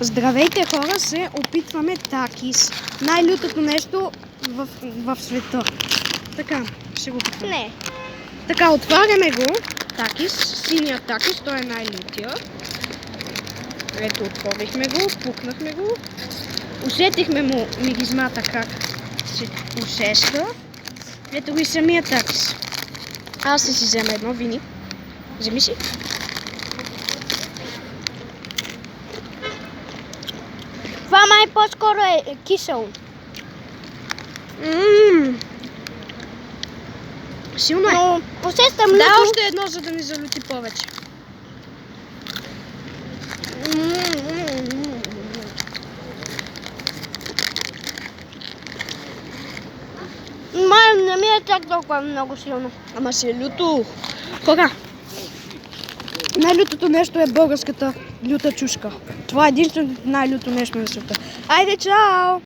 Здравейте хора, се опитваме такис. Най-лютото нещо в света. Така, ще го опитваме. Не. Така, отваряме го. Такис, синия такис, той е най-лютия. Ето, отворихме го, пукнахме го. Усетихме му миризмата как се усеща. Ето го и самия такис. Аз ще си взема едно, Вини. Вземи си. Това май по-скоро е кисело. Силно е. Но усещам Да, люто. още едно, за да ни залюти повече. Май не ми е чак толкова много силно. Ама си е люто. Хора, най-лютото нещо е българската люта чушка. Това е единственото най-люто нещо на света. Айде, чао!